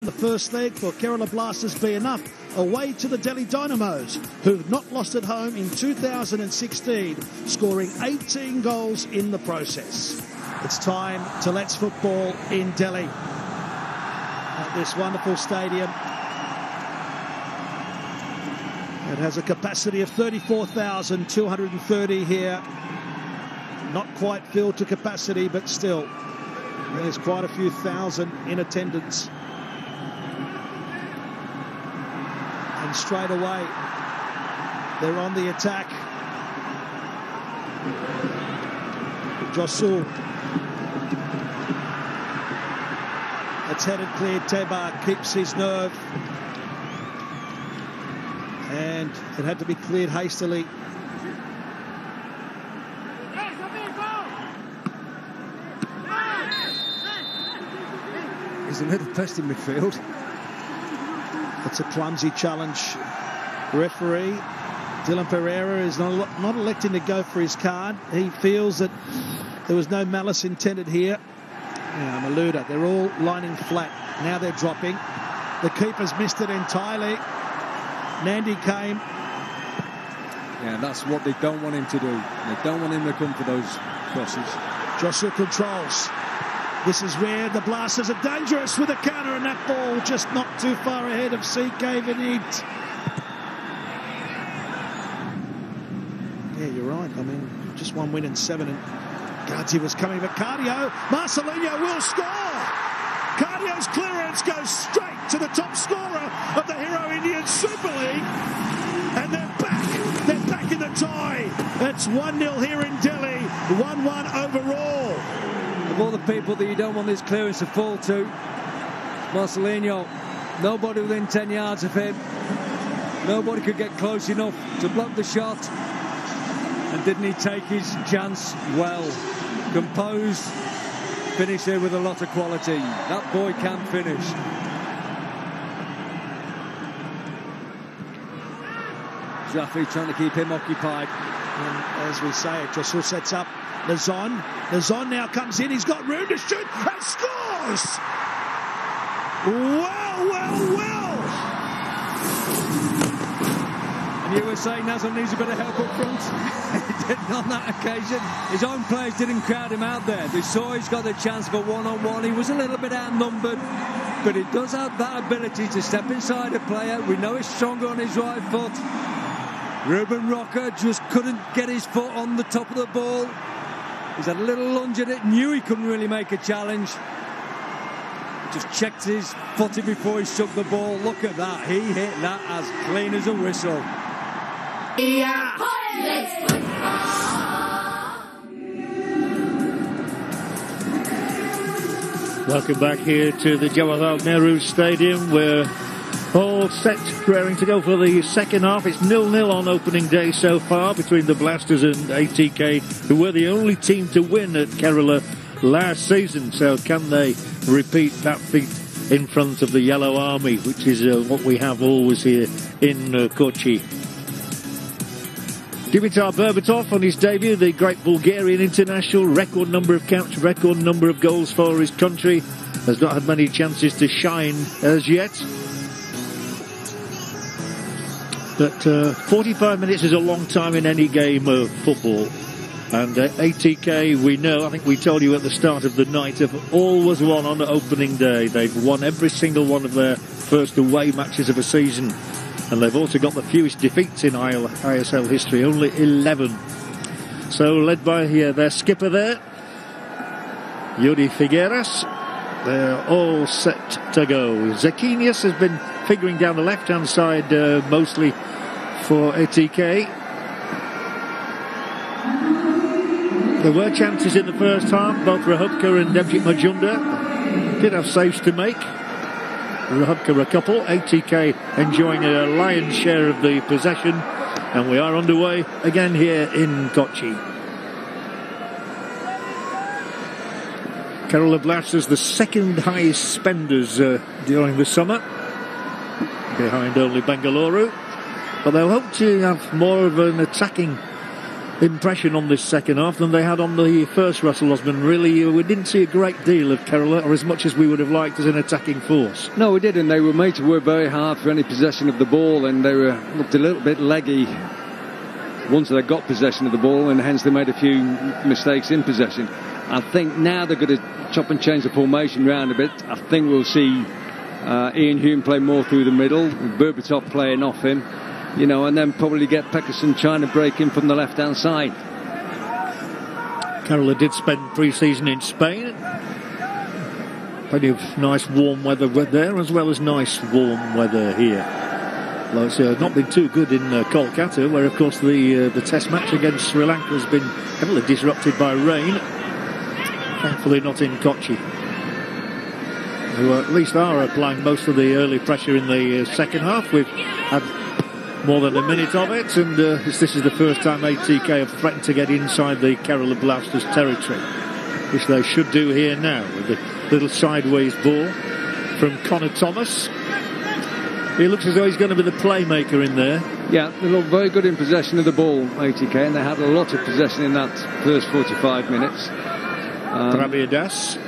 the first leg for Kerala Blasters be enough away to the Delhi Dynamos, who've not lost at home in 2016, scoring 18 goals in the process. It's time to Let's Football in Delhi at this wonderful stadium. It has a capacity of 34,230 here. Not quite filled to capacity, but still, there's quite a few thousand in attendance. And straight away, they're on the attack. Josul. It's headed clear. Tebar keeps his nerve. And it had to be cleared hastily. He's a little pest in midfield. It's a clumsy challenge. Referee Dylan Pereira is not electing to go for his card. He feels that there was no malice intended here. Now Maluda, they're all lining flat. Now they're dropping. The keeper's missed it entirely. Nandi came. Yeah, that's what they don't want him to do. They don't want him to come for those crosses. Joshua controls. This is where the Blasters are dangerous with a counter, and that ball just not too far ahead of CK Vinit. Yeah, you're right. I mean, just one win in 7, and Ghazi was coming, but Cardio, Marcelinho will score. Cardio's clearance goes straight to the top scorer of the Hero Indian Super League, and they're back. They're back in the tie. It's 1-0 here in Delhi, 1-1 overall. Of all the people that you don't want this clearance to fall to, Marcelinho, nobody within 10 yards of him. Nobody could get close enough to block the shot. And didn't he take his chance well? Composed, finisher with a lot of quality. That boy can finish. Jaffe trying to keep him occupied. And as we say, it just all sets up Nazon. Nazon now comes in. He's got room to shoot and scores! Well. And you were saying Nazon needs a bit of help up front. He didn't on that occasion. His own players didn't crowd him out there. They saw he's got the chance for one-on-one. He was a little bit outnumbered, but he does have that ability to step inside a player. We know he's stronger on his right foot. Ruben Rocker just couldn't get his foot on the top of the ball. He's had a little lunge at it, knew he couldn't really make a challenge. Just checked his footing before he struck the ball. Look at that, he hit that as clean as a whistle. Yeah. Welcome back here to the Jawaharlal Nehru Stadium. We're all set, preparing to go for the second half. It's 0-0 on opening day so far between the Blasters and ATK, who were the only team to win at Kerala last season. So can they repeat that feat in front of the Yellow Army, which is what we have always here in Kochi. Dimitar Berbatov on his debut, the great Bulgarian international, record number of caps, record number of goals for his country, has not had many chances to shine as yet. But 45 minutes is a long time in any game of football. And ATK, we know, I think we told you at the start of the night, have always won on opening day. They've won every single one of their first away matches of a season. And they've also got the fewest defeats in ISL history, only 11. So led by their skipper there, Yuri Figueras. They're all set to go. Zekinius has been figuring down the left-hand side mostly for ATK. There were chances in the first half. Both Rahubka and Devjit Majumdar did have saves to make. Rahubka a couple. ATK enjoying a lion's share of the possession. And we are underway again here in Kochi. Kerala Blasters, the second highest spenders during the summer, behind only Bengaluru. But they'll hope to have more of an attacking impression on this second half than they had on the first, Russell Osman. Really, we didn't see a great deal of Kerala, or as much as we would have liked as an attacking force. No, we didn't. They were made to work very hard for any possession of the ball, and they looked a little bit leggy once they got possession of the ball, and hence they made a few mistakes in possession. I think now they're going to chop and change the formation round a bit. I think we'll see Ian Hume play more through the middle, Berbatov playing off him, you know, and then probably get Peckerson trying to break in from the left-hand side. Kerala did spend pre-season in Spain. Plenty of nice warm weather there, as well as nice warm weather here. Well, it's not been too good in Kolkata, where of course the test match against Sri Lanka has been heavily disrupted by rain. Thankfully not in Kochi, who at least are applying most of the early pressure in the second half. We've had more than a minute of it, and this is the first time ATK have threatened to get inside the Kerala Blasters territory, which they should do here now, with the little sideways ball from Connor Thomas. He looks as though he's going to be the playmaker in there. Yeah, they look very good in possession of the ball, ATK, and they had a lot of possession in that first 45 minutes. Prabiadas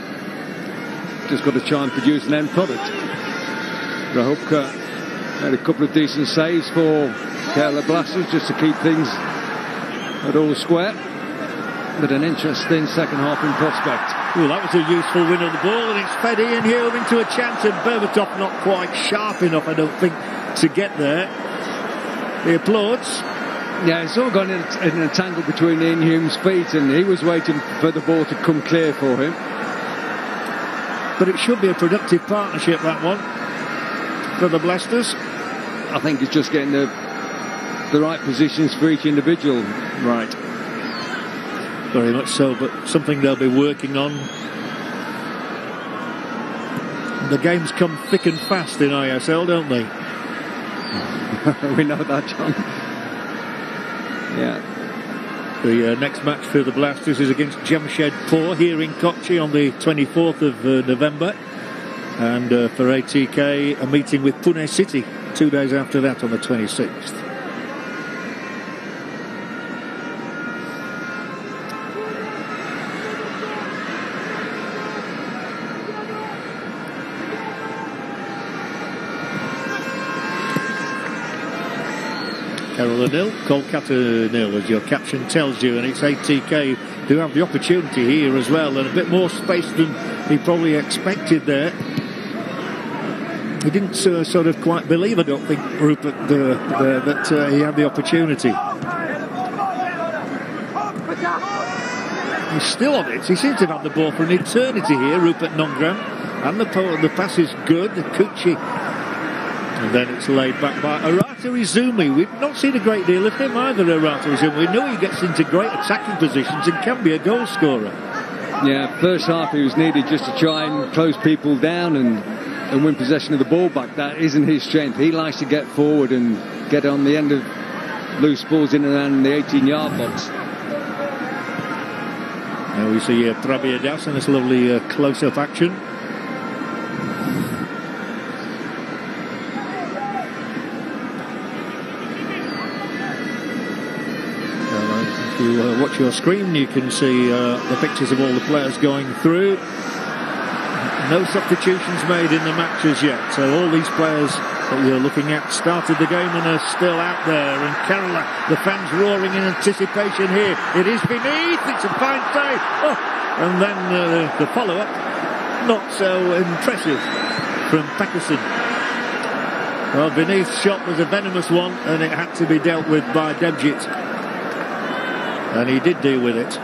just got to try and produce an end product. Rahubka made a couple of decent saves for Kerala Blasters just to keep things at all square. But an interesting second half in prospect. Well, that was a useful win of the ball, and it's fed Ian Hume into a chance, and Berbatov not quite sharp enough, I don't think, to get there. He applauds. Yeah, it's all gone in a tangle between Ian Hume's feet, and he was waiting for the ball to come clear for him. But it should be a productive partnership, that one, for the Blasters. I think it's just getting the right positions for each individual right. Very much so, but something they'll be working on. The games come thick and fast in ISL, don't they? We know that, John. Yeah. The next match for the Blasters is against Jamshedpur here in Kochi on the 24th of November. And for ATK, a meeting with Pune City 2 days after that on the 26th. Kerala 0, Kolkata 0, as your caption tells you, and it's ATK who have the opportunity here as well, and a bit more space than he probably expected there. He didn't sort of quite believe, I don't think, Rupert, that he had the opportunity. He's still on it. He seems to have had the ball for an eternity here, Rupert Nongram, and the pass is good, Kuchi. And then it's laid back by Arata Izumi. We've not seen a great deal of him either, Arata Izumi. We know he gets into great attacking positions and can be a goal scorer. Yeah, first half he was needed just to try and close people down and win possession of the ball back. That isn't his strength. He likes to get forward and get on the end of loose balls in and around the 18-yard box. Now we see Prabiadas in this lovely close-up action. If you watch your screen, you can see the pictures of all the players going through. No substitutions made in the matches yet, so all these players that you're looking at started the game and are still out there. And Kerala, the fans roaring in anticipation here. It is beneath, it's a fine save. Oh, and then the follow-up, not so impressive from Peckerson. Well, Beneath's shot was a venomous one, and it had to be dealt with by Debjit. And he did deal with it.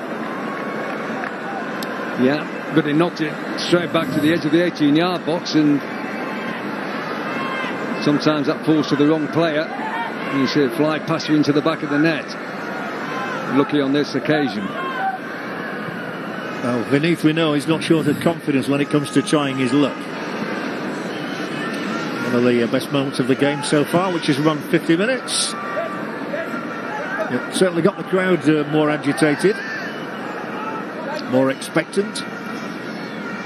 Yeah, but he knocked it straight back to the edge of the 18-yard box, and sometimes that falls to the wrong player. And you see it fly past you into the back of the net. Lucky on this occasion. Well, Beneath, we know he's not short of confidence when it comes to trying his luck. One of the best moments of the game so far, which has run 50 minutes. It certainly got the crowd more agitated, more expectant.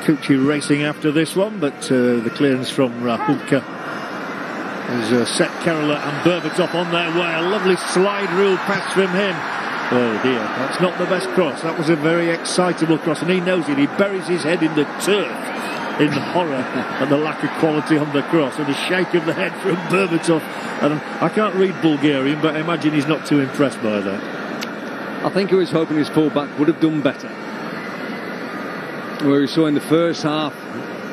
Kuchi racing after this one, but the clearance from Rahubka has set Kerala and Berbatov on their way. A lovely slide rule pass from him. Oh dear, that's not the best cross. That was a very excitable cross, and he knows it. He buries his head in the turf in horror at the lack of quality on the cross, and a shake of the head from Berbatov. And I can't read Bulgarian, but I imagine he's not too impressed by that. I think he was hoping his fullback would have done better. Where we saw in the first half,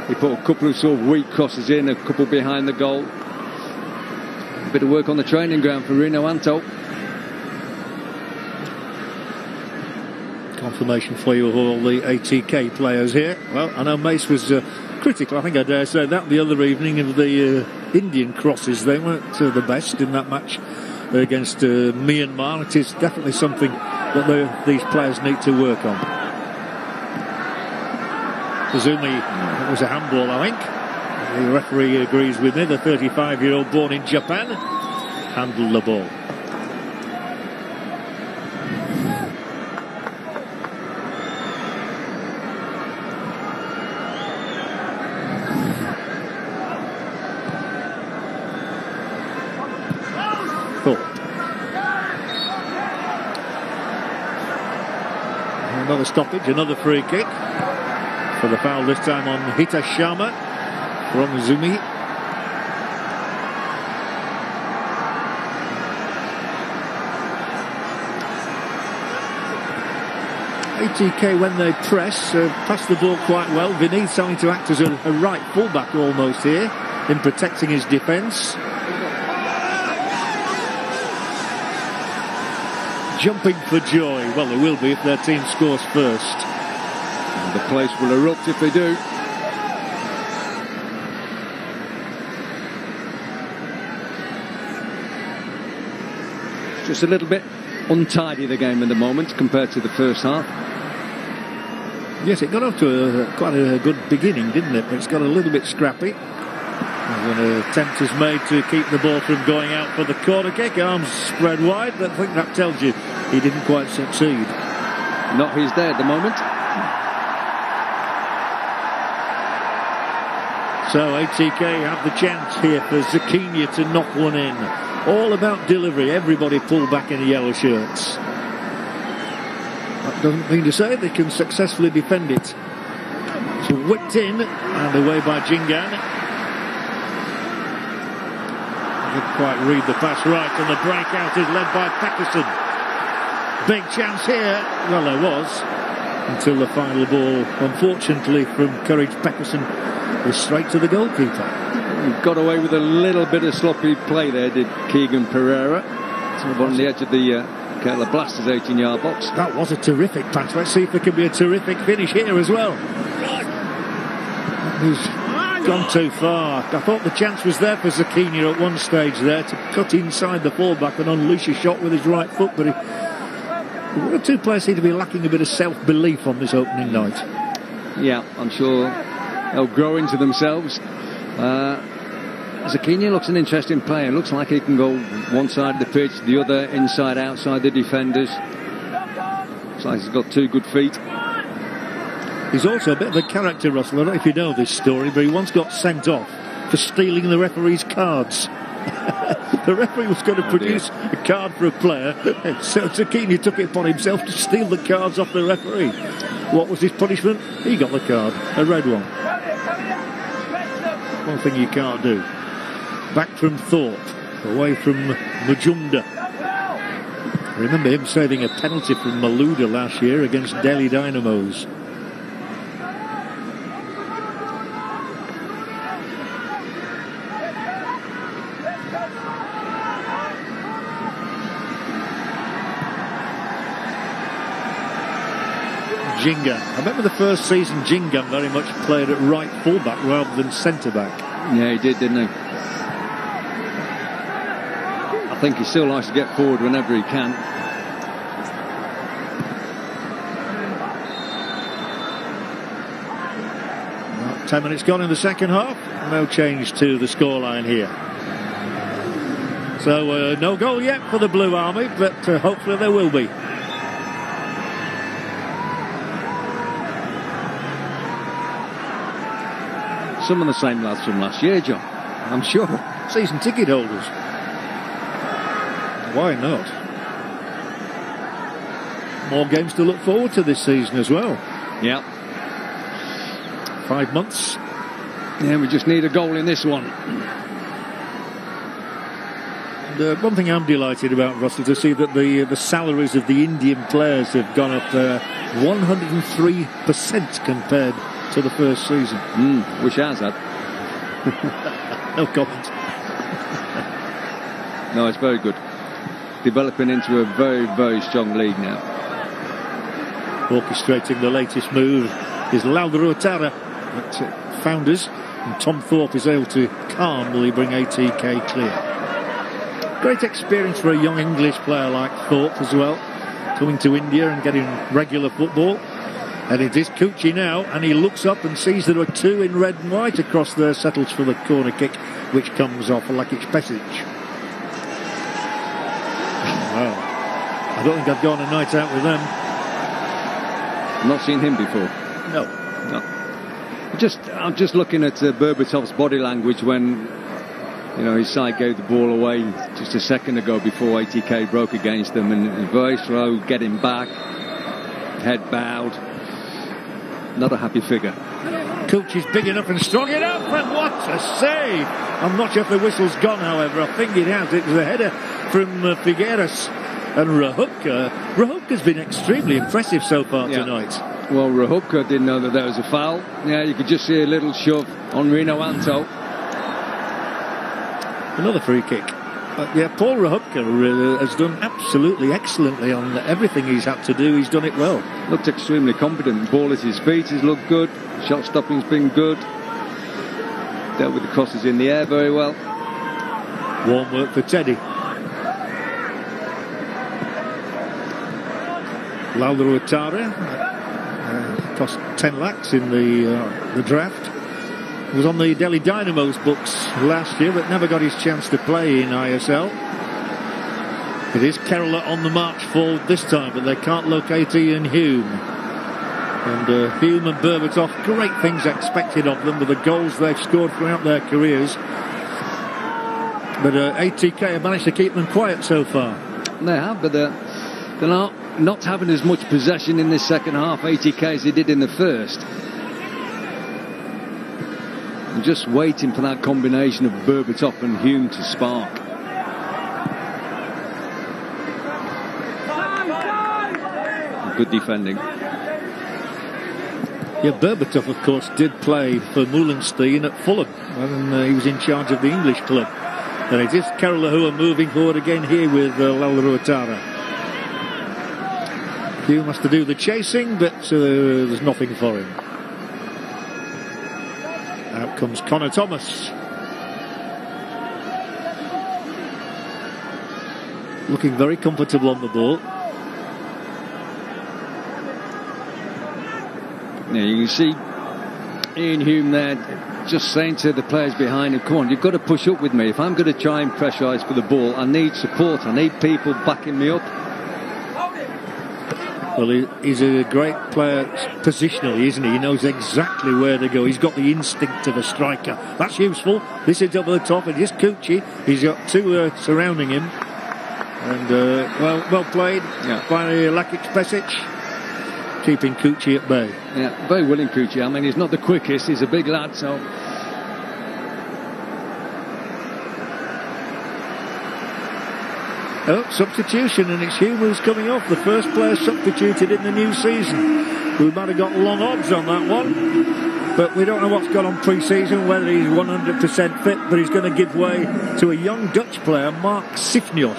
he put a couple of sort of weak crosses in, a couple behind the goal. A bit of work on the training ground for Rino Anto. Confirmation for you of all the ATK players here. Well, I know Mace was critical, I think I dare say that, the other evening of the Indian crosses. They weren't the best in that match against Myanmar. It is definitely something that these players need to work on. Azumi, it was a handball, I think. The referee agrees with me. The 35-year-old born in Japan handled the ball. Another stoppage, another free kick for the foul, this time on Hitashama from Zumi. ATK, when they press, pass the ball quite well. Vinny's having to act as a right fullback almost here in protecting his defence. Jumping for joy. Well, they will be if their team scores first. And the place will erupt if they do. Just a little bit untidy, the game at the moment, compared to the first half. Yes, it got off to quite a good beginning, didn't it? But it's got a little bit scrappy. An attempt is made to keep the ball from going out for the corner kick. Arms spread wide, but I think that tells you he didn't quite succeed. Not his day at the moment. So ATK have the chance here for Zakinia to knock one in. All about delivery. Everybody pull back in the yellow shirts. That doesn't mean to say they can successfully defend it. It's whipped in and away by Jingan. Didn't quite read the pass right, and the breakout is led by Peckerson. Big chance here. Well, there was, until the final ball, unfortunately, from Courage Peckerson was straight to the goalkeeper. He got away with a little bit of sloppy play there, did Keegan Pereira. Sort of on the edge of the Kerala Blasters 18-yard box. That was a terrific pass. Let's see if there can be a terrific finish here as well. He's gone too far. I thought the chance was there for Zakinia at one stage there to cut inside the fullback and unleash a shot with his right foot, but the two players seem to be lacking a bit of self-belief on this opening night. Yeah, I'm sure they'll grow into themselves. Zakinia looks an interesting player. Looks like he can go one side of the pitch, the other, inside, outside the defenders. Looks like he's got two good feet. He's also a bit of a character, Russell. I don't know if you know this story, but he once got sent off for stealing the referee's cards. The referee was going to produce a card for a player, so Zakinia took it upon himself to steal the cards off the referee. What was his punishment? He got the card, a red one. One thing you can't do. Back from Thorpe, away from Majumdar. I remember him saving a penalty from Malouda last year against Delhi Dynamos. Jingan. I remember the first season Jingan very much played at right fullback rather than centre back. Yeah, he did, didn't he? I think he still likes to get forward whenever he can. Well, 10 minutes gone in the second half. No change to the scoreline here. So no goal yet for the Blue Army, but hopefully there will be. Some of the same lads from last year, John, I'm sure. Season ticket holders. Why not? more games to look forward to this season as well. Yeah. 5 months. Yeah, we just need a goal in this one. And, one thing I'm delighted about, Russell, to see that the salaries of the Indian players have gone up 103% compared to the first season. Wish ours had. No comment. No, it's very good. Developing into a very, very strong league now. Orchestrating the latest move is Laudaruatara at Founders, and Tom Thorpe is able to calmly bring ATK clear. Great experience for a young English player like Thorpe as well, coming to India and getting regular football. And it is Kuchi now, and he looks up and sees there are two in red and white across there, settles for the corner kick, which comes off Lakic Pesic. Well, I don't think I'd go on a night out with them. Not seen him before. No. I'm just looking at Berbatov's body language when, you know, his side gave the ball away just a second ago before ATK broke against them, and very slow, getting back, head bowed. Not a happy figure. Kuchi's big enough and strong enough, and what a save! I'm not sure if the whistle's gone, however. I think it has. It was a header from Figueres. And Rahubka's been extremely impressive so far tonight. Well, Rahubka didn't know that was a foul. Yeah, you could just see a little shove on Rino Anto. Another free kick. Yeah, Paul Rahubka has done absolutely excellently on everything he's had to do. He's done it well. Looked extremely confident. Ball at his feet has looked good. Shot stopping's been good. Dealt with the crosses in the air very well. Warm work for Teddy. Laudaruatara cost 10 lakhs in the draft. Was on the Delhi Dynamo's books last year, but never got his chance to play in ISL. It is Kerala on the march forward this time, but they can't locate Ian Hume. And Hume and Berbatov, great things expected of them with the goals they've scored throughout their careers. But ATK have managed to keep them quiet so far. They have, but they're not having as much possession in this second half, ATK, as they did in the first. I'm just waiting for that combination of Berbatov and Hume to spark. Good defending. Yeah, Berbatov, of course, did play for Moulenstein at Fulham when he was in charge of the English club. And it is Kerala who are moving forward again here with Laudaruatara. Hume has to do the chasing, but there's nothing for him. Out comes Connor Thomas. Looking very comfortable on the ball. Yeah, you can see Ian Hume there just saying to the players behind him, come on, you've got to push up with me. If I'm going to try and pressurise for the ball, I need support. I need people backing me up. Well, he's a great player positionally, isn't he? He knows exactly where to go. He's got the instinct of a striker. That's useful. This is over the top. It is Kuchi. He's got two surrounding him. And, well played by Lakic Pesic, keeping Kuchi at bay. Yeah, very willing Kuchi. I mean, he's not the quickest. He's a big lad, so... Oh, substitution, and it's Hume who's coming off. The first player substituted in the new season. We might have got long odds on that one, but we don't know what's gone on pre-season, whether he's 100% fit, but he's going to give way to a young Dutch player, Mark Sifnios.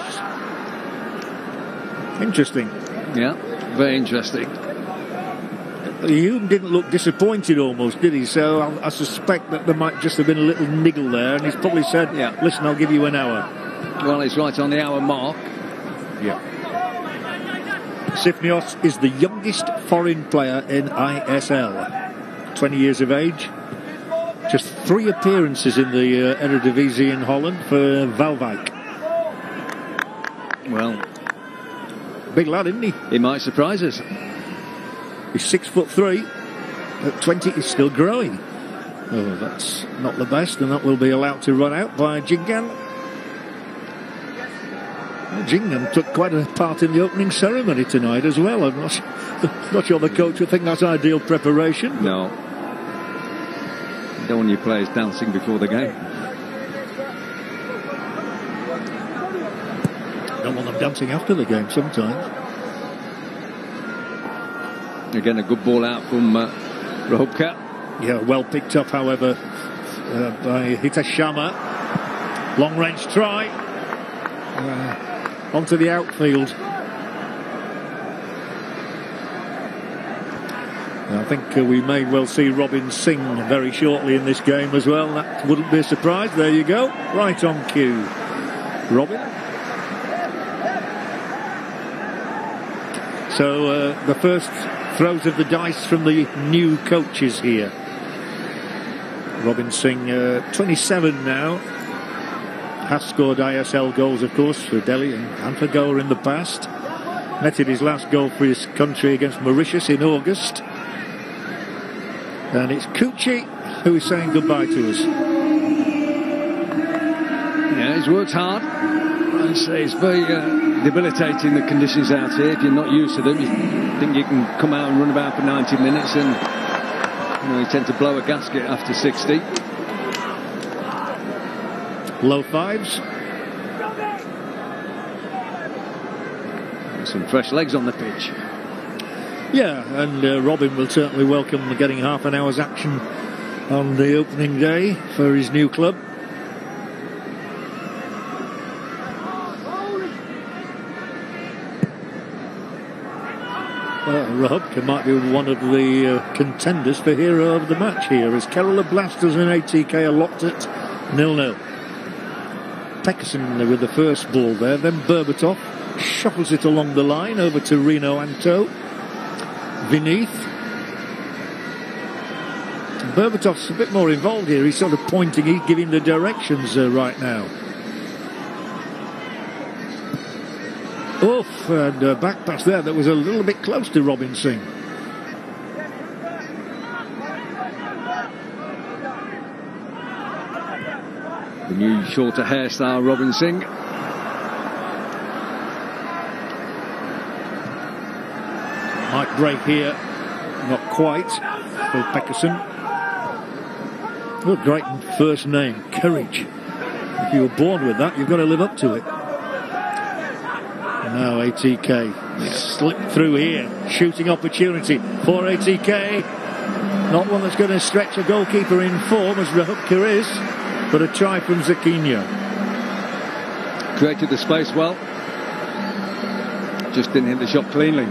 Interesting. Yeah, very interesting. Hume didn't look disappointed almost, did he? So I suspect that there might just have been a little niggle there, and he's probably said, listen, I'll give you an hour. Well, it's right on the hour mark. Yeah. Sifnios is the youngest foreign player in ISL. 20 years of age. Just 3 appearances in the Eredivisie in Holland for Waalwijk. Well, big lad, isn't he? He might surprise us. He's 6'3". At 20, he's still growing. Oh, that's not the best, and that will be allowed to run out by Jingan. Gingham took quite a part in the opening ceremony tonight as well. I'm not sure the coach would think that's ideal preparation. No. You don't want your players dancing before the game. Don't want them dancing after the game sometimes. Again, a good ball out from Rohobka. Yeah, well picked up, however, by Hitashama. Long range try. Onto the outfield. I think we may well see Robin Singh very shortly in this game as well. That wouldn't be a surprise. There you go. Right on cue. Robin. So the first throws of the dice from the new coaches here. Robin Singh, 27 now. Has scored ISL goals, of course, for Delhi and for Goa in the past. Netted his last goal for his country against Mauritius in August. And it's Kuchi who is saying goodbye to us. Yeah, he's worked hard. I'd say it's very debilitating, the conditions out here. If you're not used to them, you think you can come out and run about for 90 minutes and you tend to blow a gasket after 60. Low fives. Some fresh legs on the pitch. Yeah, and Robin will certainly welcome getting half an hour's action on the opening day for his new club. Rohobka might be one of the contenders for hero of the match here, as Kerala Blasters and ATK are locked at 0-0. Peckerson with the first ball there, then Berbatov shuffles it along the line over to Reno Anto. Beneath. Berbatov's a bit more involved here. He's sort of pointing, he's giving the directions right now. Oof, and back pass there that was a little bit close to Robin Singh. The new shorter hairstyle, Robin Singh. Might break here, not quite, for Peckerson. Oh, great first name, Courage. If you were born with that, you've got to live up to it. And now ATK slipped through here, shooting opportunity for ATK. Not one that's going to stretch a goalkeeper in form as Rohobka is, but a try from Zakinia. Created the space well. Just didn't hit the shot cleanly.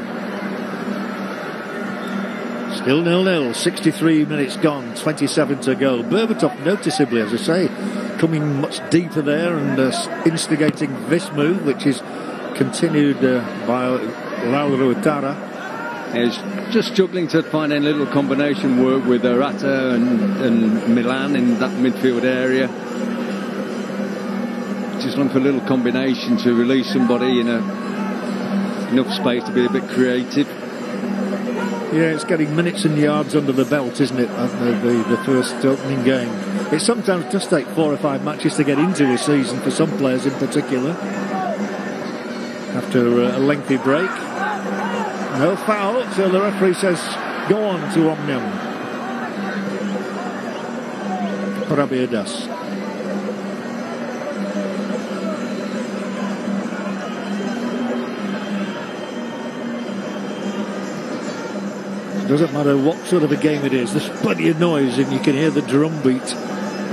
Still 0-0, 63 minutes gone, 27 to go. Berbatov noticeably, as I say, coming much deeper there and instigating this move, which is continued by Lauro Uttara. He's just struggling to find any little combination work with Arata and Milan in that midfield area. Just looking for a little combination to release somebody in enough space to be a bit creative. Yeah, it's getting minutes and yards under the belt, isn't it, the first opening game. It sometimes does take 4 or 5 matches to get into a season for some players in particular. After a lengthy break. No foul, so the referee says go on to Omnium. Prabiadas. Doesn't matter what sort of a game it is, there's plenty of noise and you can hear the drum beat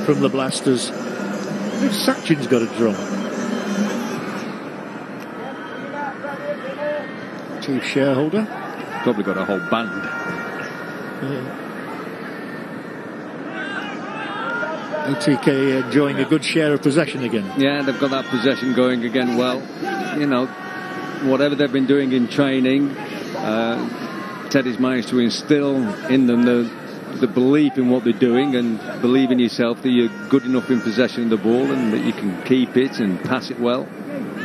from the Blasters. I think Sachin's got a drum. Chief shareholder. Probably got a whole band. ATK enjoying a good share of possession again. Yeah, they've got that possession going again well. Whatever they've been doing in training, Teddy's managed to instill in them the belief in what they're doing and believe in yourself that you're good enough in possession of the ball and that you can keep it and pass it well.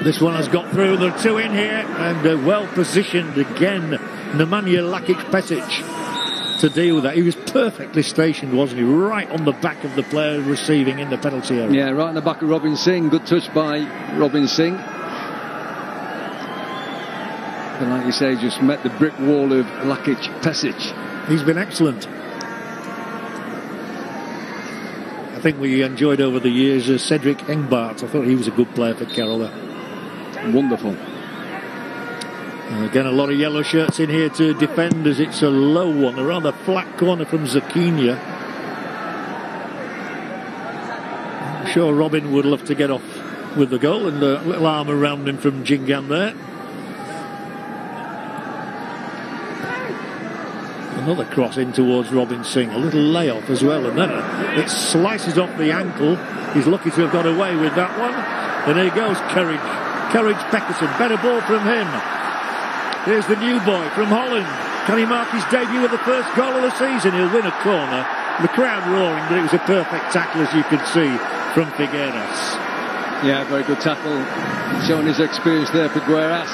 This one has got through. There are 2 in here and well positioned again. Nemanja Lakic-Petic to deal with that. He was perfectly stationed, wasn't he? Right on the back of the player receiving in the penalty area. Yeah, right on the back of Robin Singh. Good touch by Robin Singh. But like you say, just met the brick wall of Lakic Pesic. He's been excellent. I think we enjoyed over the years Cedric Engbart. I thought he was a good player for Kerala. Wonderful. Again, a lot of yellow shirts in here to defend as it's a low one, a rather flat corner from Zakinia. I'm sure Robin would love to get off with the goal, and a little arm around him from Jingan there. Another cross in towards Robin Singh, a little layoff as well, and then it slices off the ankle. He's lucky to have got away with that one. And here goes Courage Peckerson, better ball from him. Here's the new boy from Holland. Can he mark his debut with the first goal of the season? He'll win a corner. The crowd roaring, but it was a perfect tackle, as you could see, from Figueras. Yeah, very good tackle. Showing his experience there, Figueras.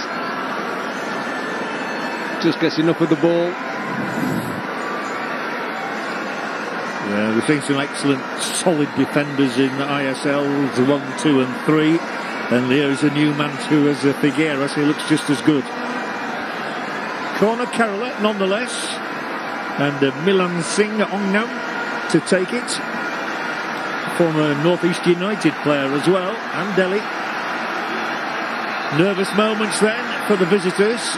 Just gets enough of the ball. Yeah, we've seen some excellent, solid defenders in the ISL, 1, 2 and 3. And here's a new man too, as Figueras. He looks just as good. Corner Kerala, nonetheless. And Milan Singh Ongnam to take it. Former North East United player as well, and Delhi. Nervous moments then for the visitors.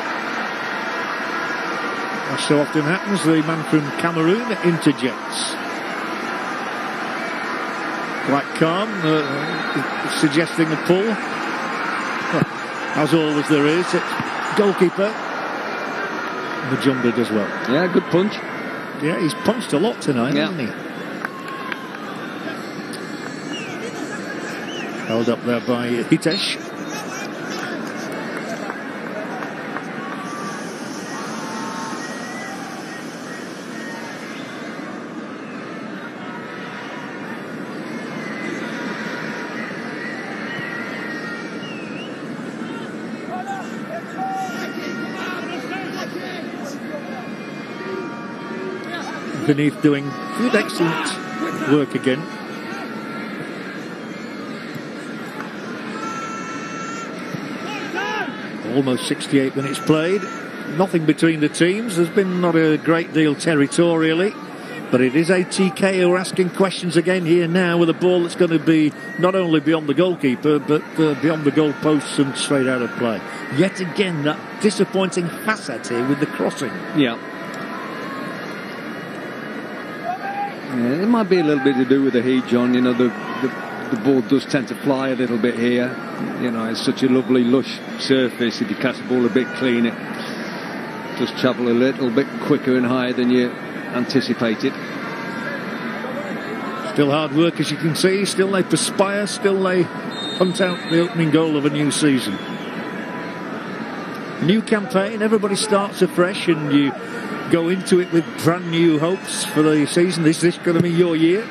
As so often happens, the man from Cameroon interjects. Quite calm, suggesting a pull. Well, as always there is, it's goalkeeper Majumba does well. Yeah, good punch. Yeah, he's punched a lot tonight, hasn't he? Held up there by Hitesh. Beneath doing good, excellent work again. Almost 68 minutes played. Nothing between the teams. There's been not a great deal territorially, but it is ATK who are asking questions again here now, with a ball that's going to be not only beyond the goalkeeper but beyond the goalposts and straight out of play. Yet again, that disappointing facet here with the crossing. Yeah. Yeah, it might be a little bit to do with the heat, John. You know, the ball does tend to fly a little bit here. You know, it's such a lovely, lush surface. If you catch the ball a bit clean, it does travel a little bit quicker and higher than you anticipated. Still hard work, as you can see. Still they perspire. Still they hunt out the opening goal of a new season. New campaign. Everybody starts afresh, and you go into it with brand new hopes for the season. Is this going to be your year?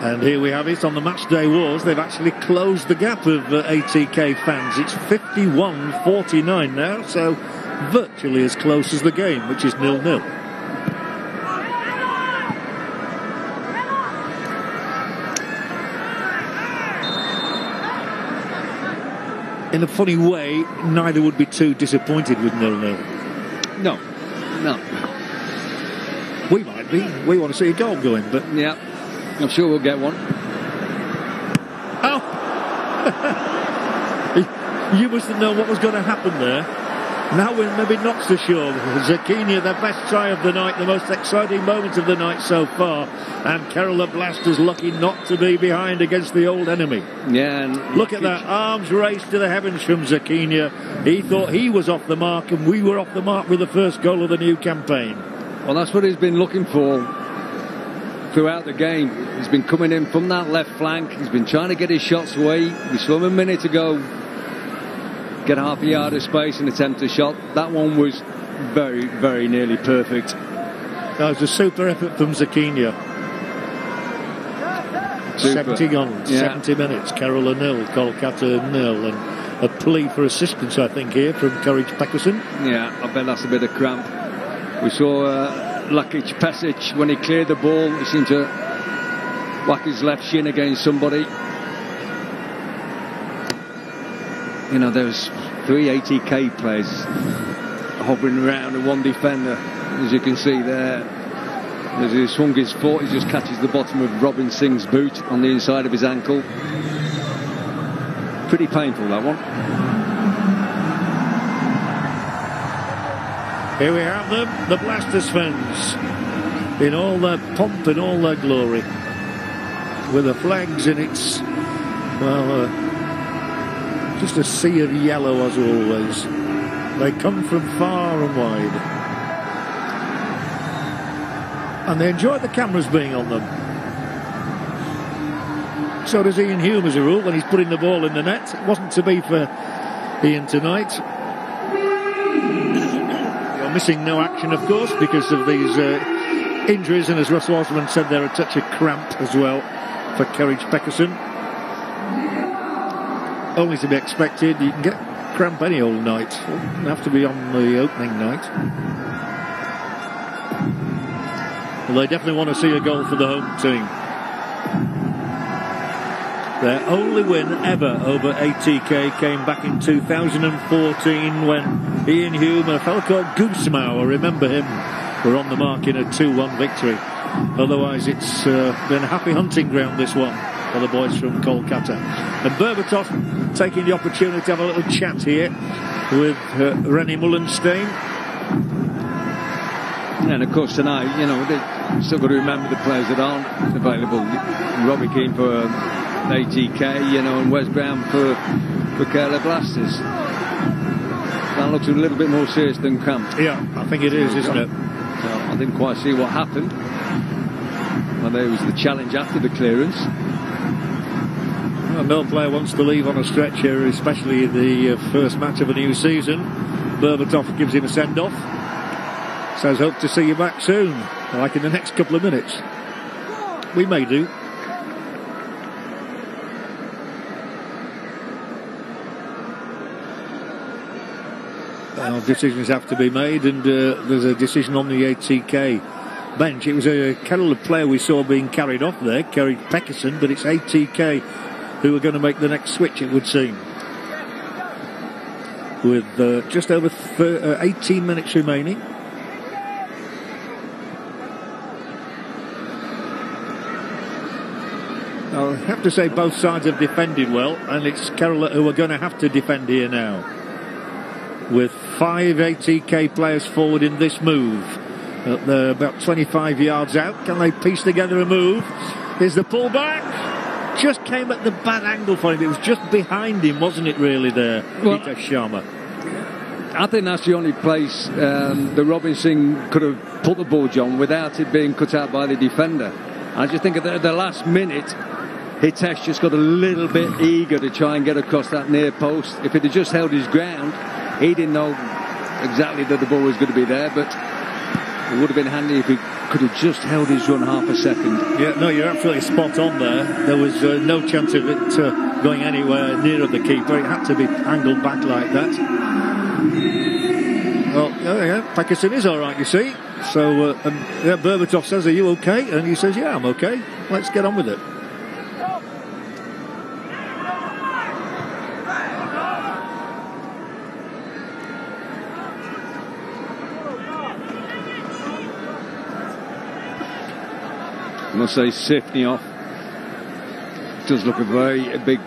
And here we have it on the match day wars. They've actually closed the gap of ATK fans. It's 51-49 now, so virtually as close as the game, which is 0-0. In a funny way, neither would be too disappointed with 0-0. No. We might be. We want to see a goal going, but... Yeah, I'm sure we'll get one. Oh! You must have known what was going to happen there. Now we're maybe not so sure. Zakinia, the best try of the night, the most exciting moment of the night so far. And Kerala Blasters lucky not to be behind against the old enemy. Yeah, and look at that, arms raised to the heavens from Zakinia. He thought he was off the mark, and we were off the mark with the first goal of the new campaign. Well, that's what he's been looking for throughout the game. He's been coming in from that left flank. He's been trying to get his shots away. We saw him a minute ago get half a yard of space and attempt a shot. That one was very, very nearly perfect. That was a super effort from Zakinia. 70 gone, yeah. 70 minutes. Kerala 0, Kolkata 0, and a plea for assistance, I think, here from Courage Peckerson. Yeah, I bet that's a bit of cramp. We saw Lakic Pesic, when he cleared the ball, he seemed to whack his left shin against somebody. you know, there's 3 ATK players hovering around and one defender, as you can see there. As he swung his foot, he just catches the bottom of Robin Singh's boot on the inside of his ankle. Pretty painful, that one. Here we have them, the Blasters fans, in all their pomp and all their glory, with the flags, and it's, well, just a sea of yellow as always. They come from far and wide, and they enjoy the cameras being on them. So does Ian Hume as a rule when he's putting the ball in the net. It wasn't to be for Ian tonight. You're missing no action, of course, because of these injuries, and as Russ Osman said, they're a touch of cramp as well for Kerridge-Peckerson. Only to be expected. You can get cramp any old night. It doesn't have to be on the opening night. Well, they definitely want to see a goal for the home team. Their only win ever over ATK came back in 2014 when Ian Hume and a fellow called Goosemau, I remember him, were on the mark in a 2-1 victory. Otherwise it's been a happy hunting ground, this one, for the boys from Kolkata. And Berbatov taking the opportunity to have a little chat here with Rennie Mullenstein. And of course tonight, you know, they've still got to remember the players that aren't available. Robbie Keane for ATK, you know, and Wes Brown for Kerala Blasters. That looks a little bit more serious than camp. Yeah, I think it is, isn't it? So I didn't quite see what happened. Well, there was the challenge after the clearance. Well, no player wants to leave on a stretch here, especially in the first match of a new season. Berbatov gives him a send-off. Says, hope to see you back soon, like in the next couple of minutes. We may do. Decisions have to be made, and there's a decision on the ATK bench. It was a Kerala player we saw being carried off there, Kerridge-Peckerson, but it's ATK who are going to make the next switch, it would seem. With just over 18 minutes remaining. I have to say both sides have defended well, and it's Kerala who are going to have to defend here now. With 5 ATK players forward in this move. They're about 25 yards out. Can they piece together a move? Here's the pullback. Just came at the bad angle for him. It was just behind him, wasn't it, really, there, well, Hitesh Sharma? I think that's the only place the Robin Singh could have put the ball, John, without it being cut out by the defender. I just think at the last minute, Hitesh just got a little bit eager to try and get across that near post. If it had just held his ground, he didn't know exactly that the ball was going to be there, but it would have been handy if he could have just held his run half a second. Yeah, no, you're absolutely spot on there. There was no chance of it going anywhere near the keeper. It had to be angled back like that. Well, yeah, Peckerson is all right, you see. So, Berbatov says, are you okay? And he says, yeah, I'm okay. Let's get on with it. I must say, Sifnioff does look a very big,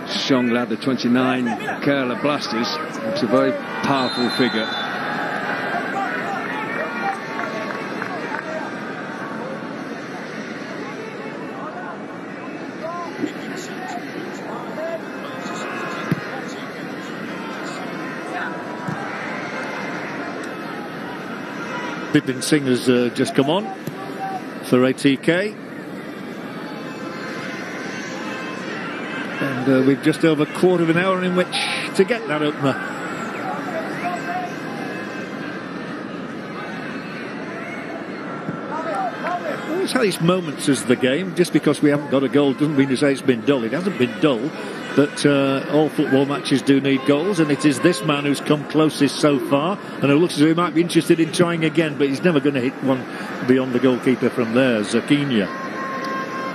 strong lad, the 29 Kerala Blasters. It's a very powerful figure. Bipin Singh has just come on for ATK, and we've just over a quarter of an hour in which to get that opener. Always had its moments as the game. Just because we haven't got a goal doesn't mean to say it's been dull. It hasn't been dull, but all football matches do need goals, and it is this man who's come closest so far, and it looks as though he might be interested in trying again, but he's never going to hit one beyond the goalkeeper from there, Zakinia.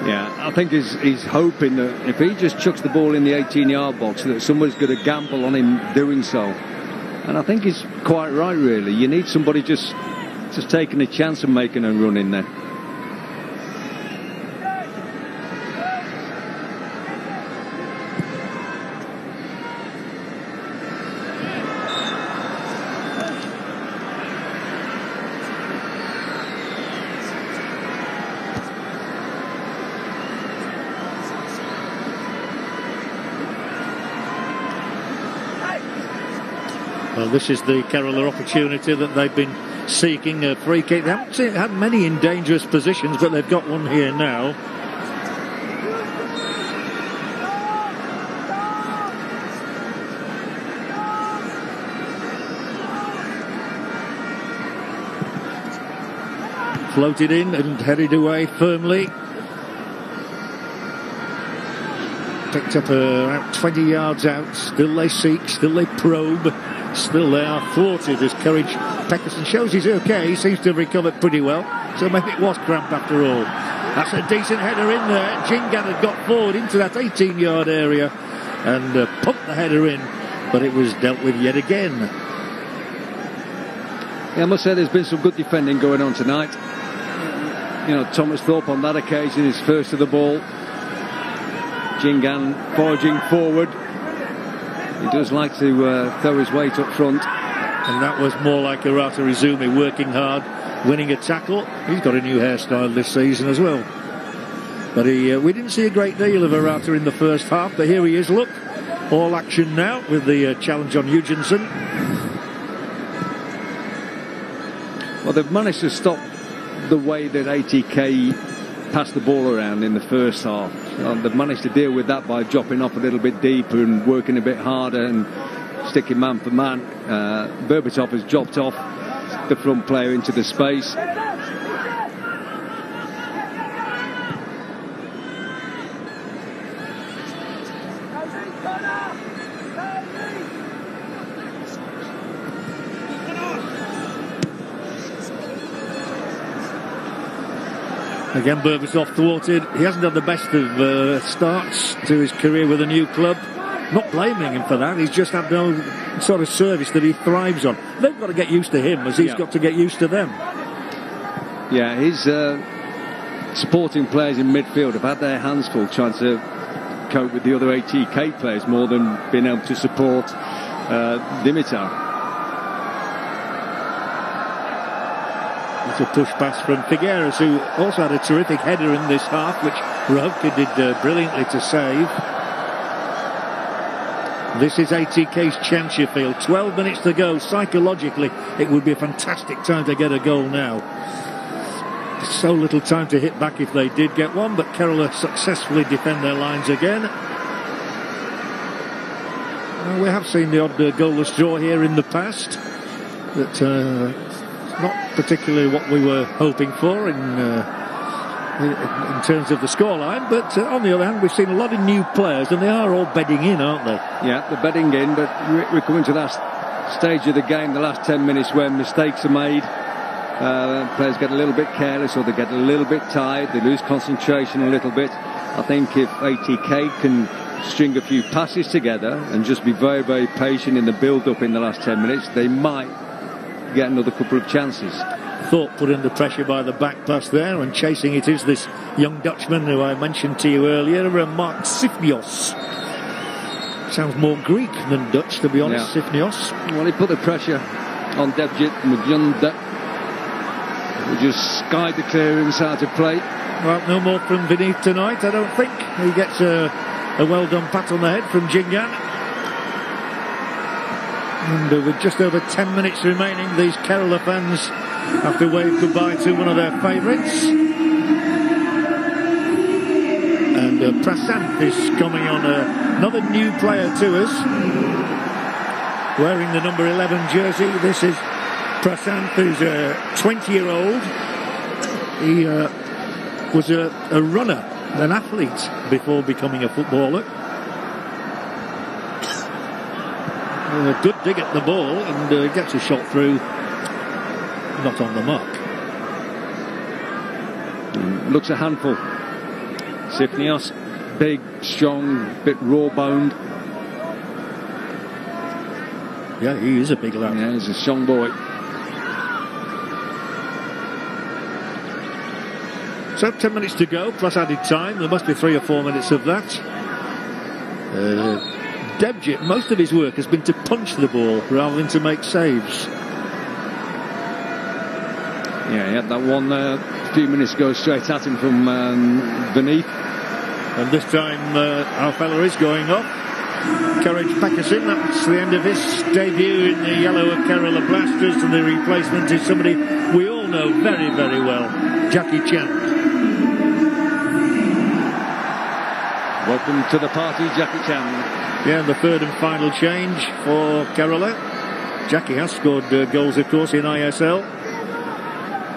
Yeah, I think he's hoping that if he just chucks the ball in the 18-yard box, that somebody's going to gamble on him doing so. And I think he's quite right, really. You need somebody just taking a chance and making a run in there. Well, this is the Kerala opportunity that they've been seeking, a free kick. They haven't had many in dangerous positions, but they've got one here now. Floated in and headed away firmly. Picked up about 20 yards out. Still they seek, still they probe. Still they are thwarted as Courage Peckerson shows he's okay. He seems to have recovered pretty well. So maybe it was cramp after all. That's a decent header in there. Jingan had got forward into that 18-yard area and pumped the header in, but it was dealt with yet again. Yeah, I must say there's been some good defending going on tonight. You know, Thomas Thorpe on that occasion is first to the ball. Jingan forging forward. He does like to throw his weight up front. And that was more like Arata Izumi working hard, winning a tackle. He's got a new hairstyle this season as well. But we didn't see a great deal of Arata in the first half, but here he is, look. All action now with the challenge on Eugensen. Well, they've managed to stop the way that ATK passed the ball around in the first half. They've managed to deal with that by dropping off a little bit deeper and working a bit harder and sticking man for man. Berbatov has dropped off the front player into the space. Again, Berbatov thwarted. He hasn't had the best of starts to his career with a new club. Not blaming him for that. He's just had no sort of service that he thrives on. They've got to get used to him as he's got to get used to them. Yeah, his supporting players in midfield have had their hands full trying to cope with the other ATK players more than being able to support Dimitar. It's a push pass from Figueres, who also had a terrific header in this half, which Rovka did brilliantly to save. This is ATK's chance, you feel. 12 minutes to go. Psychologically, it would be a fantastic time to get a goal now. So little time to hit back if they did get one, but Kerala successfully defend their lines again. Well, we have seen the odd goalless draw here in the past, but not particularly what we were hoping for in terms of the scoreline, but on the other hand, we've seen a lot of new players, and they are all bedding in, aren't they? Yeah, they're bedding in, but we're coming to that stage of the game, the last 10 minutes, where mistakes are made. Players get a little bit careless, or they get a little bit tired, they lose concentration a little bit. I think if ATK can string a few passes together and just be very, very patient in the build-up in the last 10 minutes, they might get another couple of chances. Thorpe put in the pressure by the back pass there, and chasing it is this young Dutchman who I mentioned to you earlier, Mark Sifnios. Sounds more Greek than Dutch, to be honest, yeah. Sifnios. Well, he put the pressure on Devjit Mujunda, who just skied the clearance out of play. Well, no more from Vinny tonight, I don't think. He gets a well-done pat on the head from Jingan. And with just over 10 minutes remaining, these Kerala fans have to wave goodbye to one of their favourites. And Prasanth is coming on, another new player to us, wearing the number 11 jersey. This is Prasanth, who's a 20-year-old. He was a runner, an athlete, before becoming a footballer. A good dig at the ball, and gets a shot through, not on the mark. Looks a handful. Sifnios, big, strong, bit raw-boned. Yeah, he is a big lad. Yeah, he's a strong boy. So 10 minutes to go, plus added time. There must be 3 or 4 minutes of that. Debjit, most of his work has been to punch the ball rather than to make saves. Yeah, he had that one a few minutes ago straight at him from beneath. And this time our fella is going off. Courage Packerson, that's the end of his debut in the yellow of Kerala Blasters, and the replacement is somebody we all know very, very well, Jackie Chan. Welcome to the party, Jackie Chan. Yeah, the third and final change for Kerala. Jackie has scored goals, of course, in ISL.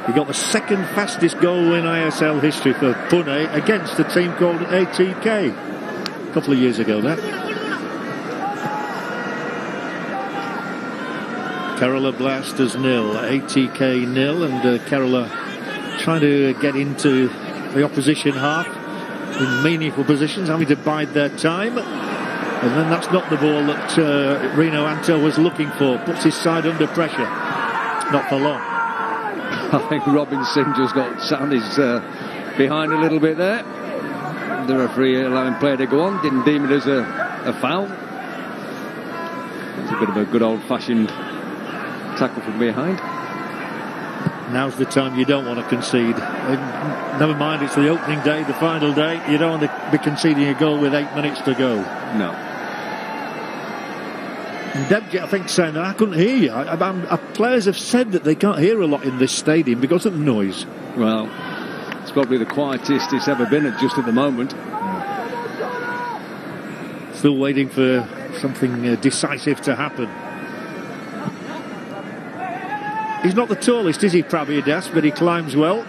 He got the second fastest goal in ISL history for Pune against a team called ATK a couple of years ago there. Kerala Blasters 0, ATK 0, and Kerala trying to get into the opposition half in meaningful positions, having to bide their time. And then that's not the ball that Rino Anto was looking for. Puts his side under pressure. Not for long. I think Robin Singh just got Sandy's behind a little bit there. The referee allowing play to go on. Didn't deem it as a foul. It's a bit of a good old-fashioned tackle from behind. Now's the time you don't want to concede. Never mind, it's the opening day, the final day. You don't want to be conceding a goal with 8 minutes to go. No. And Debjit, I think, saying that I couldn't hear you. Our players have said that they can't hear a lot in this stadium because of the noise. Well, it's probably the quietest it's ever been just at the moment. Still waiting for something decisive to happen. He's not the tallest, is he, Pravidas, but he climbs well.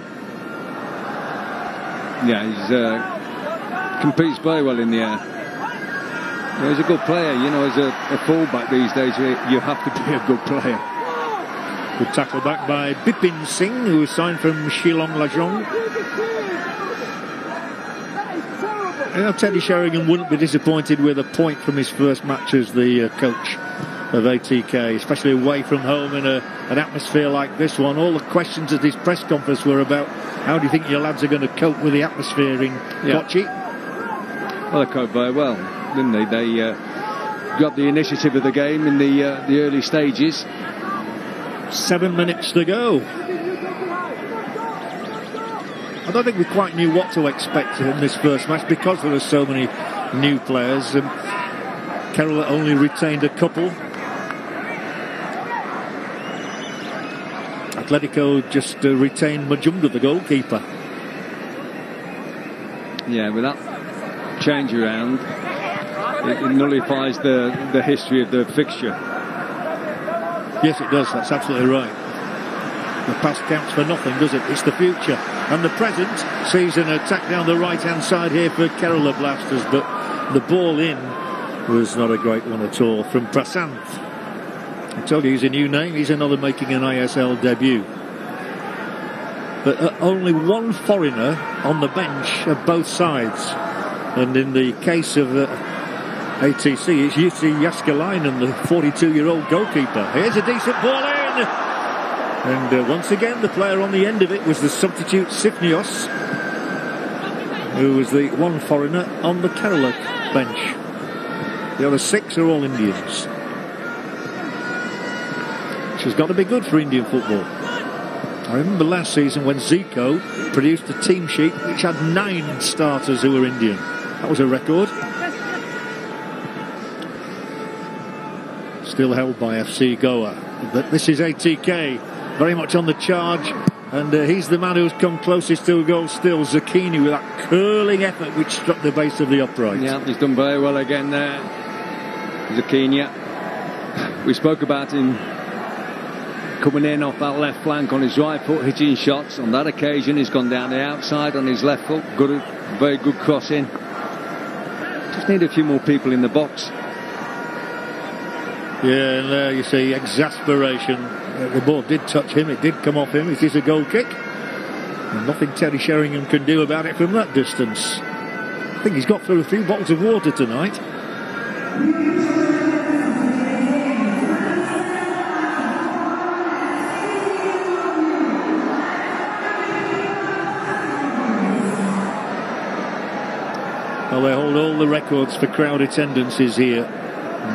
Yeah, he competes very well in the air. You know, he's a good player. You know, as a fullback these days, you have to be a good player. Good tackle back by Bipin Singh, who was signed from Shillong Lajong. You know, Teddy Sheringham wouldn't be disappointed with a point from his first match as the coach of ATK, especially away from home in an atmosphere like this one. All the questions at his press conference were about how do you think your lads are going to cope with the atmosphere in Kochi? Well, they coped very well, didn't they? They got the initiative of the game in the early stages. 7 minutes to go. I don't think we quite knew what to expect in this first match because there were so many new players. Kerala only retained a couple. Atletico just retained Majumdar, the goalkeeper. Yeah, with that change around, it nullifies the history of the fixture. Yes, it does. That's absolutely right. The past counts for nothing, does it? It's the future. And the present sees an attack down the right-hand side here for Kerala Blasters, but the ball in was not a great one at all from Prasanth. I told you he's a new name. He's another making an ISL debut. But only one foreigner on the bench of both sides. And in the case of ATC, it's Jussi Jaskalainen, the 42-year-old goalkeeper. Here's a decent ball in. And once again, the player on the end of it was the substitute Sifnios, who was the one foreigner on the Kerala bench. The other 6 are all Indians. Which has got to be good for Indian football. I remember last season when Zico produced a team sheet which had 9 starters who were Indian. That was a record. Still held by FC Goa. But this is ATK, very much on the charge. And he's the man who's come closest to a goal still, Zucchini, with that curling effort which struck the base of the upright. Yeah, he's done very well again there. Zucchini. We spoke about him coming in off that left flank on his right foot, hitting shots. On that occasion, he's gone down the outside on his left foot. Very good crossing. Just need a few more people in the box. Yeah, and there you see exasperation. The ball did touch him, it did come off him. Is this a goal kick? And nothing Teddy Sheringham can do about it from that distance. I think he's got through a few bottles of water tonight. Well, they hold all the records for crowd attendances here.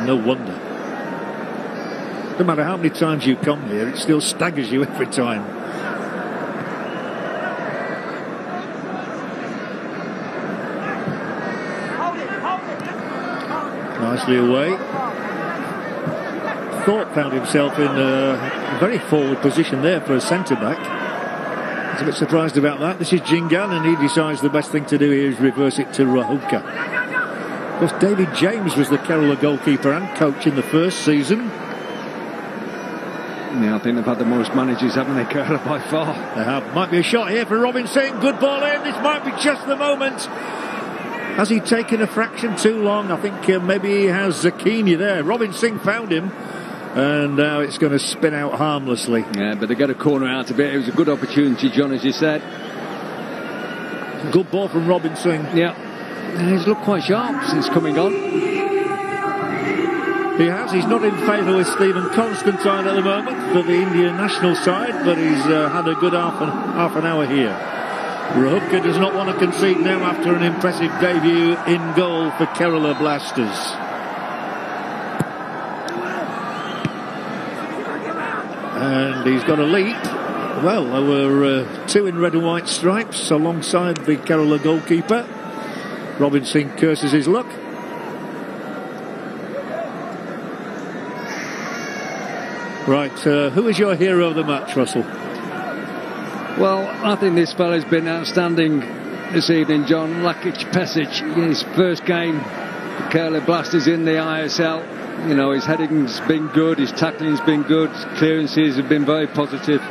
No wonder. No matter how many times you come here, it still staggers you every time. Nicely away. Thorpe found himself in a very forward position there for a centre-back. I was a bit surprised about that. This is Jingan, and he decides the best thing to do here is reverse it to Rahubka. Of course, David James was the Kerala goalkeeper and coach in the first season. Yeah, I think they've had the most managers, haven't they, Kerala, by far? They have. Might be a shot here for Robin Singh. Good ball in. This might be just the moment. Has he taken a fraction too long? I think maybe he has Zakinia there. Robin Singh found him. And now it's going to spin out harmlessly. Yeah, but they get a corner out of it. It was a good opportunity, John, as you said. Good ball from Robin Singh. Yeah. And he's looked quite sharp since coming on. He has. He's not in favour with Stephen Constantine at the moment for the Indian national side, but he's had a good half an hour here. Rahubka does not want to concede now after an impressive debut in goal for Kerala Blasters. And he's got a leap. Well, there were two in red and white stripes alongside the Kerala goalkeeper. Robin Singh curses his luck. Right, who is your hero of the match, Russell? Well, I think this fella's been outstanding this evening, John. Lakic Pesic, his first game for Kerala Blasters in the ISL. You know, his heading's been good, his tackling's been good, clearances have been very positive.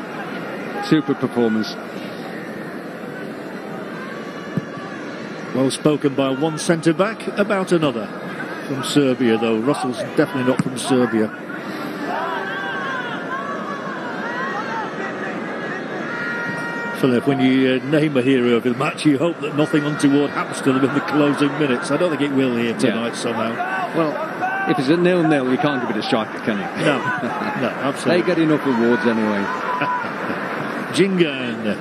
Super performance. Well spoken by one centre-back about another. From Serbia, though. Russell's definitely not from Serbia. Philip, when you name a hero of the match, you hope that nothing untoward happens to them in the closing minutes. I don't think it will here tonight somehow. Well, if it's a 0-0, you can't give it a striker, can you? No, no, absolutely. They get enough awards anyway. Jingan.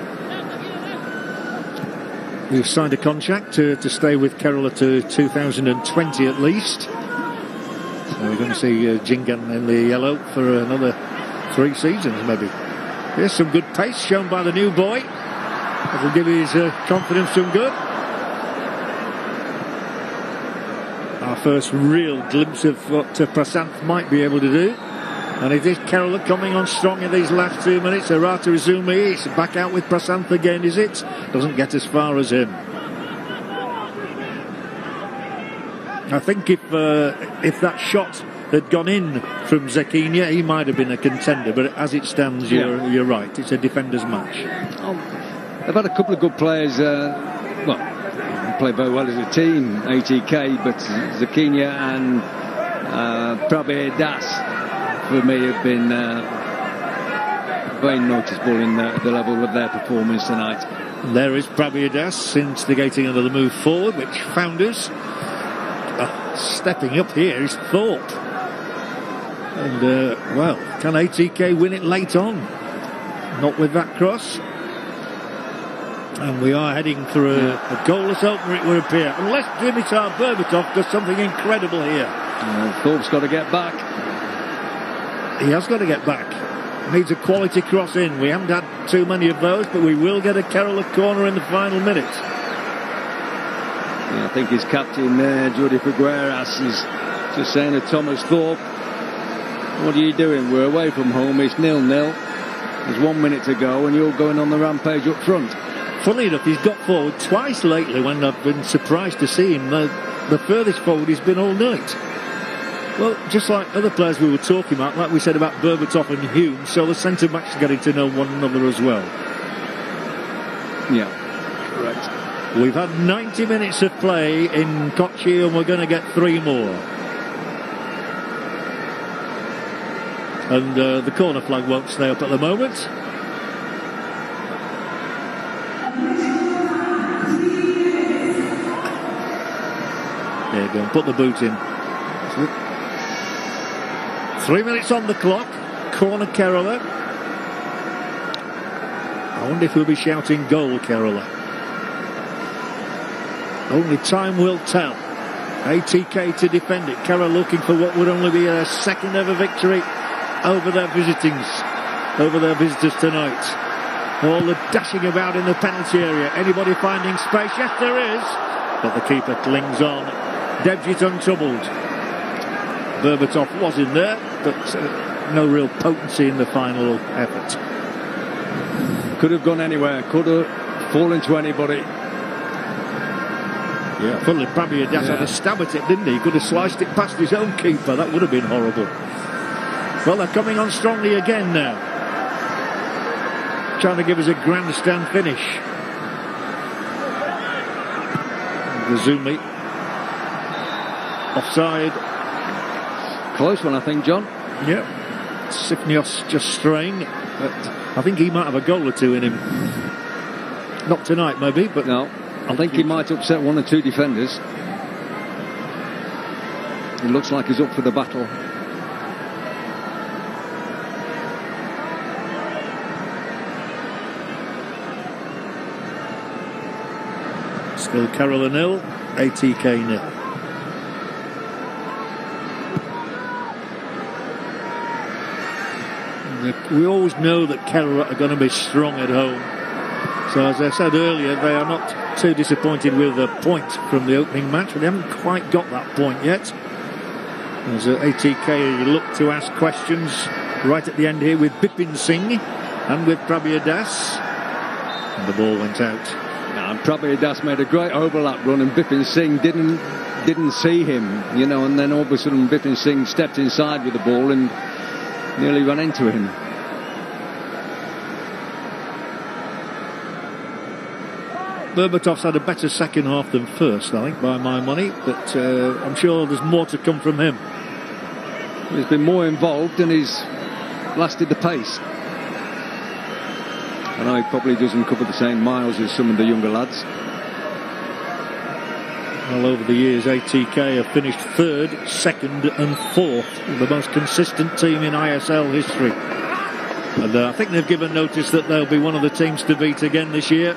We've signed a contract to stay with Kerala to 2020 at least. So we're going to see Jingan in the yellow for another 3 seasons, maybe. Here's some good pace shown by the new boy. That will give his confidence some good. Our first real glimpse of what Prasanth might be able to do. And it is Kerala coming on strong in these last 2 minutes. Arata Izumi, it's back out with Prasanth again, is it? Doesn't get as far as him. I think if that shot had gone in from Zakinia, he might have been a contender, but as it stands, you're right, it's a defender's match. They've had a couple of good players, play very well as a team, ATK, but Zakinia and Prabir Das for me have been very noticeable in the level of their performance tonight. There is Prabir Das instigating another move forward, which found us. Stepping up here is Thorpe. And, can ATK win it late on? Not with that cross. And we are heading for a goalless opener, it would appear. Unless Dimitar Berbatov does something incredible here. Thorpe's got to get back. He has got to get back. Needs a quality cross in. We haven't had too many of those, but we will get a Kerala corner in the final minute. I think his captain there, Jordi Figueras, is just saying to Thomas Thorpe, what are you doing? We're away from home, it's 0-0. There's 1 minute to go and you're going on the rampage up front. Funnily enough, he's got forward twice lately when I've been surprised to see him. The furthest forward he's been all night. Well, just like other players we were talking about, like we said about Berbatov and Hume, so the centre-backs are getting to know one another as well. Yeah, correct. We've had 90 minutes of play in Kochi and we're going to get 3 more. And the corner flag won't stay up at the moment. There you go, and put the boot in. 3 minutes on the clock. Corner Kerala. I wonder if we'll be shouting goal Kerala. Only time will tell. ATK to defend it. Kerala looking for what would only be a second ever victory over their visitors tonight. All the dashing about in the penalty area. Anybody finding space? Yes, there is. But the keeper clings on. Debjit untroubled. Berbatov was in there, but no real potency in the final effort. Could have gone anywhere. Could have fallen to anybody. Yeah, funnily, Prabiadas had a stab at it, didn't he? He could have sliced it past his own keeper. That would have been horrible. Well, they're coming on strongly again now. Trying to give us a grandstand finish. Gazumi. Offside. Close one, I think, John. Yep. Sifnios just straying. But I think he might have a goal or two in him. Not tonight, maybe, but... No. I think he might upset one or two defenders. It looks like he's up for the battle. Still Kerala 0, ATK 0. We always know that Kerala are going to be strong at home. So as I said earlier, they are not too disappointed with a point from the opening match, but they haven't quite got that point yet. As ATK look to ask questions right at the end here with Bipin Singh and with Prabiadas. And the ball went out. And Prabiadas made a great overlap run, and Bipin Singh didn't see him, you know, and then all of a sudden Bipin Singh stepped inside with the ball and nearly ran into him. Berbatov's had a better second half than first, I think, by my money, but I'm sure there's more to come from him. He's been more involved and he's lasted the pace. I know he probably doesn't cover the same miles as some of the younger lads. Well, over the years, ATK have finished third, second and fourth, the most consistent team in ISL history. And I think they've given notice that they'll be one of the teams to beat again this year.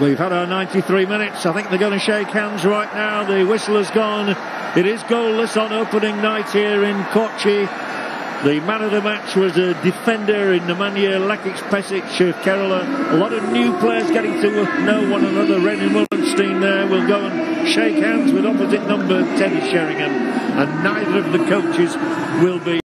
We've had our 93 minutes. I think they're going to shake hands right now. The whistle has gone. It is goalless on opening night here in Kochi. The man of the match was a defender in Nemanja Lakic-Pesic of Kerala. A lot of new players getting to know one another. René Mullenstein there will go and shake hands with opposite number Teddy Sheringham. And neither of the coaches will be